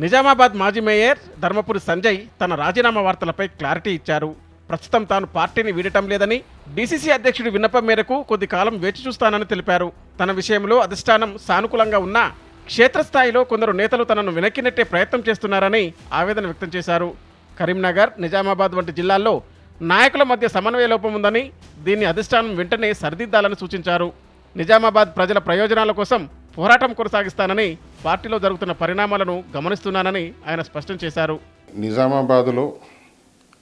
నిజామాబాద్ మాజీ మేయర్ ధర్మపురి సంజయ్ తన రాజీనామా వార్తలపై క్లారిటీ ఇచ్చారు. ప్రస్తుతం తాను పార్టీని వీడటం లేదని, డీసీసీ అధ్యక్షుడి విన్నపం మేరకు కొద్ది కాలం వేచి చూస్తానని తెలిపారు. తన విషయంలో అధిష్టానం సానుకూలంగా ఉన్నా క్షేత్రస్థాయిలో కొందరు నేతలు తనను వెనక్కి నెట్టే ప్రయత్నం చేస్తున్నారని ఆవేదన వ్యక్తం చేశారు. కరీంనగర్, నిజామాబాద్ వంటి జిల్లాల్లో నాయకుల మధ్య సమన్వయ లోపం ఉందని, దీన్ని అధిష్టానం వెంటనే సరిదిద్దాలని సూచించారు. నిజామాబాద్ ప్రజల ప్రయోజనాల కోసం పోరాటం కొనసాగిస్తానని, పార్టీలో జరుగుతున్న పరిణామాలను గమనిస్తున్నానని ఆయన స్పష్టం చేశారు. నిజామాబాదులో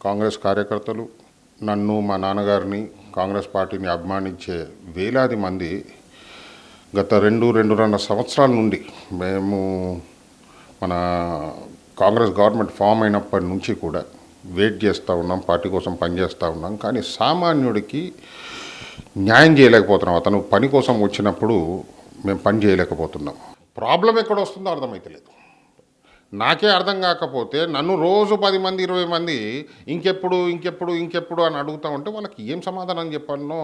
కాంగ్రెస్ కార్యకర్తలు నన్ను, మా నాన్నగారిని, కాంగ్రెస్ పార్టీని అభిమానించే వేలాది మంది గత 2-2.5 సంవత్సరాల నుండి మేము మన కాంగ్రెస్ గవర్నమెంట్ ఫామ్ అయినప్పటి నుంచి కూడా వెయిట్ చేస్తూ ఉన్నాం, పార్టీ కోసం పనిచేస్తూ ఉన్నాం. కానీ సామాన్యుడికి న్యాయం చేయలేకపోతున్నాం. అతను పని కోసం వచ్చినప్పుడు మేము పని చేయలేకపోతున్నాం. ప్రాబ్లం ఎక్కడ వస్తుందో అర్థమైతలేదు. నాకే అర్థం కాకపోతే నన్ను రోజు 10 మంది 20 మంది ఇంకెప్పుడు అని అడుగుతూ ఉంటే వాళ్ళకి ఏం సమాధానం చెప్పాలనో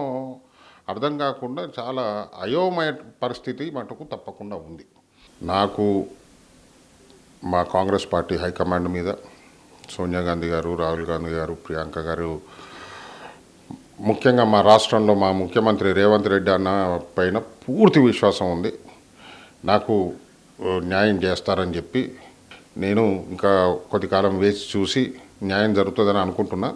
అర్థం కాకుండా చాలా అయోమయ పరిస్థితి మటుకు తప్పకుండా ఉంది. నాకు మా కాంగ్రెస్ పార్టీ హైకమాండ్ మీద సోనియా గాంధీ గారు, రాహుల్ గాంధీ గారు, ప్రియాంక గారు, ముఖ్యంగా మా రాష్ట్రంలో మా ముఖ్యమంత్రి రేవంత్ రెడ్డి అన్న పైన పూర్తి విశ్వాసం ఉంది. నాకు న్యాయం చేస్తారని చెప్పి నేను ఇంకా కొద్ది కాలం వేచి చూసి న్యాయం జరుగుతుందని అనుకుంటున్నా.